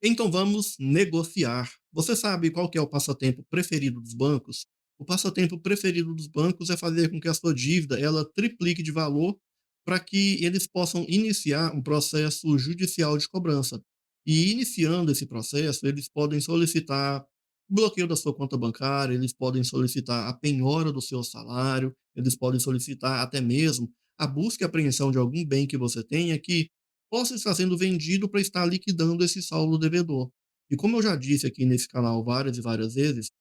Então vamos negociar. Você sabe qual que é o passatempo preferido dos bancos? O passatempo preferido dos bancos é fazer com que a sua dívida ela triplique de valor para que eles possam iniciar um processo judicial de cobrança. E iniciando esse processo, eles podem solicitar o bloqueio da sua conta bancária, eles podem solicitar a penhora do seu salário, eles podem solicitar até mesmo a busca e apreensão de algum bem que você tenha que possa estar sendo vendido para estar liquidando esse saldo devedor. E como eu já disse aqui nesse canal várias e várias vezes,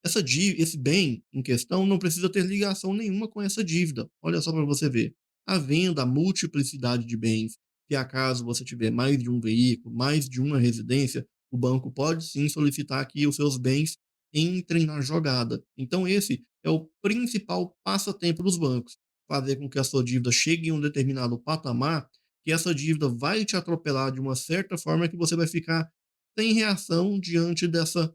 esse bem em questão não precisa ter ligação nenhuma com essa dívida. Olha só para você ver. Havendo a multiplicidade de bens, se acaso você tiver mais de um veículo, mais de uma residência, o banco pode sim solicitar que os seus bens entrem na jogada. Então esse é o principal passatempo dos bancos, fazer com que a sua dívida chegue em um determinado patamar que essa dívida vai te atropelar de uma certa forma que você vai ficar sem reação diante dessa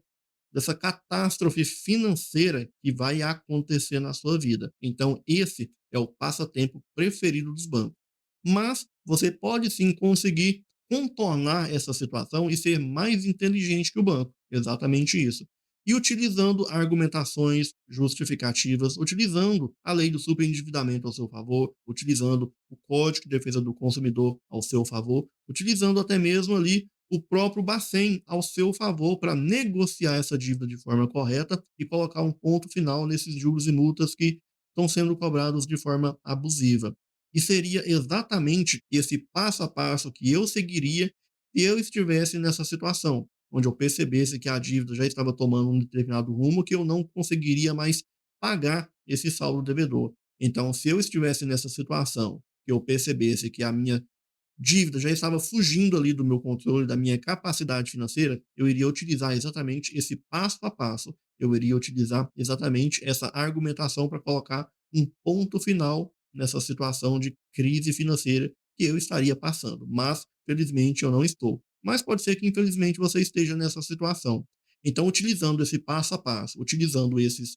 catástrofe financeira que vai acontecer na sua vida. Então, esse é o passatempo preferido dos bancos. Mas você pode sim conseguir contornar essa situação e ser mais inteligente que o banco. Exatamente isso. E utilizando argumentações justificativas, utilizando a lei do superendividamento ao seu favor, utilizando o Código de Defesa do Consumidor ao seu favor, utilizando até mesmo ali o próprio Bacen ao seu favor para negociar essa dívida de forma correta e colocar um ponto final nesses juros e multas que estão sendo cobrados de forma abusiva. E seria exatamente esse passo a passo que eu seguiria se eu estivesse nessa situação, onde eu percebesse que a dívida já estava tomando um determinado rumo que eu não conseguiria mais pagar esse saldo devedor. Então, se eu estivesse nessa situação, que eu percebesse que a minha dívida já estava fugindo ali do meu controle, da minha capacidade financeira, eu iria utilizar exatamente esse passo a passo, eu iria utilizar exatamente essa argumentação para colocar um ponto final nessa situação de crise financeira que eu estaria passando. Mas, felizmente, eu não estou. Mas pode ser que, infelizmente, você esteja nessa situação. Então, utilizando esse passo a passo, utilizando esses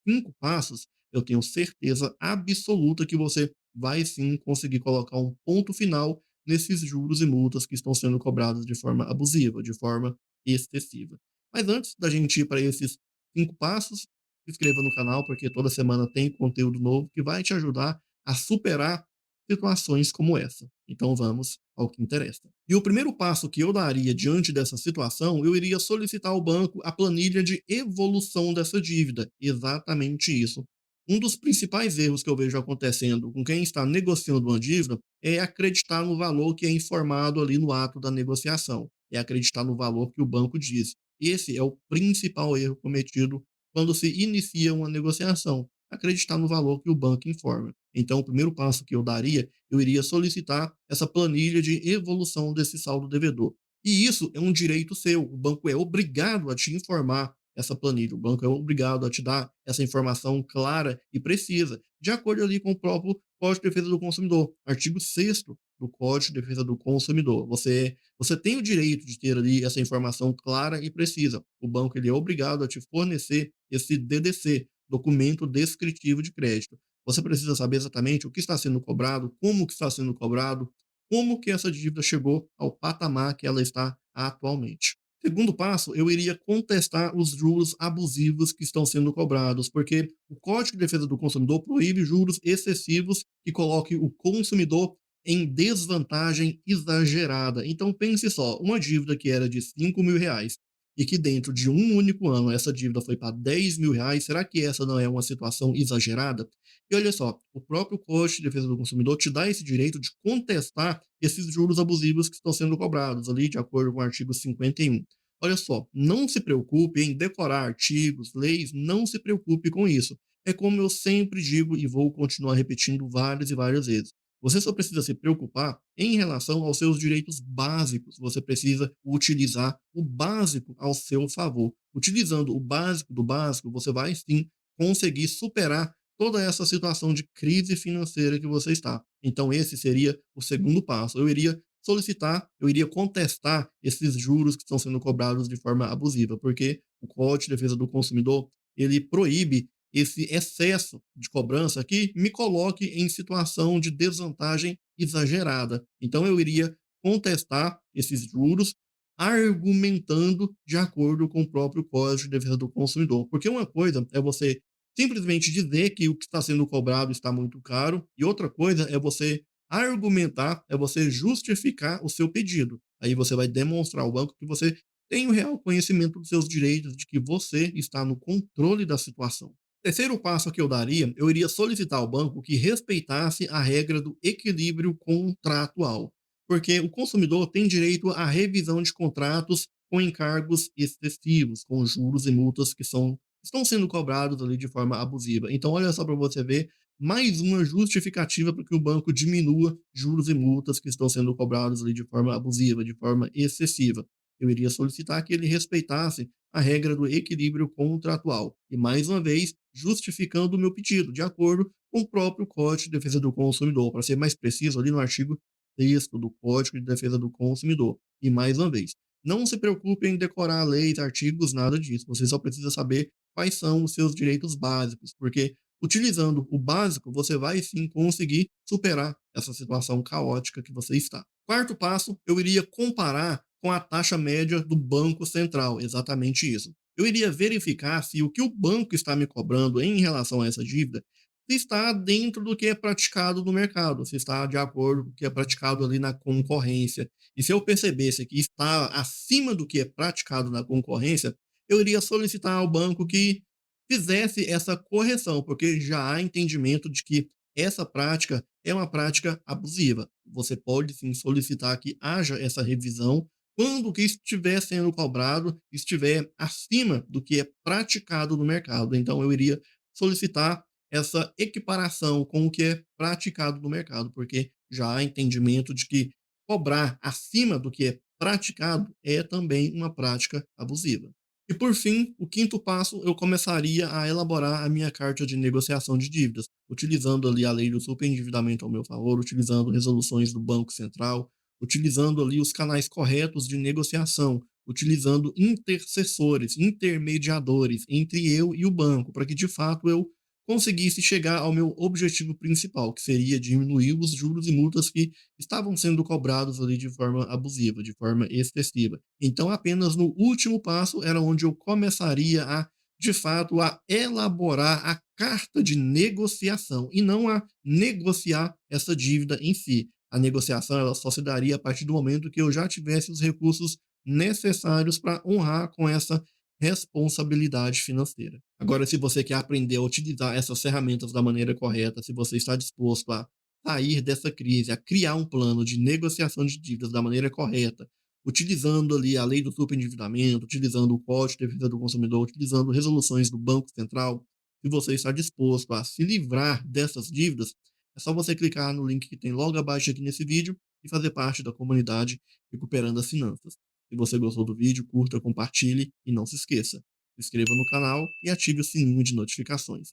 5 passos, eu tenho certeza absoluta que você vai sim conseguir colocar um ponto final nesses juros e multas que estão sendo cobrados de forma abusiva, de forma excessiva. Mas antes da gente ir para esses 5 passos, se inscreva no canal, porque toda semana tem conteúdo novo que vai te ajudar a superar situações como essa. Então vamos ao que interessa. E o primeiro passo que eu daria diante dessa situação, eu iria solicitar ao banco a planilha de evolução dessa dívida. Exatamente isso. Um dos principais erros que eu vejo acontecendo com quem está negociando uma dívida é acreditar no valor que é informado ali no ato da negociação, é acreditar no valor que o banco diz. Esse é o principal erro cometido quando se inicia uma negociação, acreditar no valor que o banco informa. Então, o primeiro passo que eu daria, eu iria solicitar essa planilha de evolução desse saldo devedor. E isso é um direito seu. O banco é obrigado a te informar essa planilha. O banco é obrigado a te dar essa informação clara e precisa, de acordo ali com o próprio Código de Defesa do Consumidor, artigo 6º do Código de Defesa do Consumidor. Você tem o direito de ter ali essa informação clara e precisa. O banco ele é obrigado a te fornecer esse DDC, documento descritivo de crédito. Você precisa saber exatamente o que está sendo cobrado, como que está sendo cobrado, como que essa dívida chegou ao patamar que ela está atualmente. Segundo passo, eu iria contestar os juros abusivos que estão sendo cobrados, porque o Código de Defesa do Consumidor proíbe juros excessivos que coloquem o consumidor em desvantagem exagerada. Então pense só, uma dívida que era de R$ 5.000 e que dentro de um único ano essa dívida foi para R$ 10.000, será que essa não é uma situação exagerada? E olha só, o próprio Código de Defesa do Consumidor te dá esse direito de contestar esses juros abusivos que estão sendo cobrados ali, de acordo com o artigo 51. Olha só, não se preocupe em decorar artigos, leis, não se preocupe com isso. É como eu sempre digo e vou continuar repetindo várias e várias vezes. Você só precisa se preocupar em relação aos seus direitos básicos. Você precisa utilizar o básico ao seu favor. Utilizando o básico do básico, você vai sim conseguir superar toda essa situação de crise financeira que você está. Então, esse seria o segundo passo. Eu iria solicitar, eu iria contestar esses juros que estão sendo cobrados de forma abusiva, porque o Código de Defesa do Consumidor, ele proíbe esse excesso de cobrança que me coloque em situação de desvantagem exagerada. Então eu iria contestar esses juros, argumentando de acordo com o próprio Código de Defesa do Consumidor. Porque uma coisa é você simplesmente dizer que o que está sendo cobrado está muito caro, e outra coisa é você argumentar, é você justificar o seu pedido. Aí você vai demonstrar ao banco que você tem o real conhecimento dos seus direitos, de que você está no controle da situação. Terceiro passo que eu iria solicitar ao banco que respeitasse a regra do equilíbrio contratual, porque o consumidor tem direito à revisão de contratos com encargos excessivos, com juros e multas que estão sendo cobrados ali de forma abusiva. Então, olha só para você ver mais uma justificativa para que o banco diminua juros e multas que estão sendo cobrados ali de forma abusiva, de forma excessiva. Eu iria solicitar que ele respeitasse a regra do equilíbrio contratual. E, mais uma vez, justificando o meu pedido, de acordo com o próprio Código de Defesa do Consumidor, para ser mais preciso, ali no artigo 6º do Código de Defesa do Consumidor. E, mais uma vez, não se preocupe em decorar leis, artigos, nada disso. Você só precisa saber quais são os seus direitos básicos, porque utilizando o básico, você vai sim conseguir superar essa situação caótica que você está. Quarto passo, eu iria comparar com a taxa média do Banco Central, exatamente isso. Eu iria verificar se o que o banco está me cobrando em relação a essa dívida se está dentro do que é praticado no mercado, se está de acordo com o que é praticado ali na concorrência. E se eu percebesse que está acima do que é praticado na concorrência, eu iria solicitar ao banco que fizesse essa correção, porque já há entendimento de que essa prática é uma prática abusiva. Você pode sim solicitar que haja essa revisão quando o que estiver sendo cobrado estiver acima do que é praticado no mercado. Então eu iria solicitar essa equiparação com o que é praticado no mercado, porque já há entendimento de que cobrar acima do que é praticado é também uma prática abusiva. E por fim, o quinto passo, eu começaria a elaborar a minha carta de negociação de dívidas, utilizando ali a lei do superendividamento ao meu favor, utilizando resoluções do Banco Central, utilizando ali os canais corretos de negociação, utilizando intercessores, intermediadores entre eu e o banco, para que de fato eu conseguisse chegar ao meu objetivo principal, que seria diminuir os juros e multas que estavam sendo cobrados ali de forma abusiva, de forma excessiva. Então, apenas no último passo era onde eu começaria a, de fato, a elaborar a carta de negociação e não a negociar essa dívida em si. A negociação ela só se daria a partir do momento que eu já tivesse os recursos necessários para honrar com essa responsabilidade financeira. Agora, se você quer aprender a utilizar essas ferramentas da maneira correta, se você está disposto a sair dessa crise, a criar um plano de negociação de dívidas da maneira correta, utilizando ali a lei do superendividamento, utilizando o Código de Defesa do Consumidor, utilizando resoluções do Banco Central, se você está disposto a se livrar dessas dívidas, é só você clicar no link que tem logo abaixo aqui nesse vídeo e fazer parte da comunidade Recuperando as Finanças. Se você gostou do vídeo, curta, compartilhe e não se esqueça, se inscreva no canal e ative o sininho de notificações.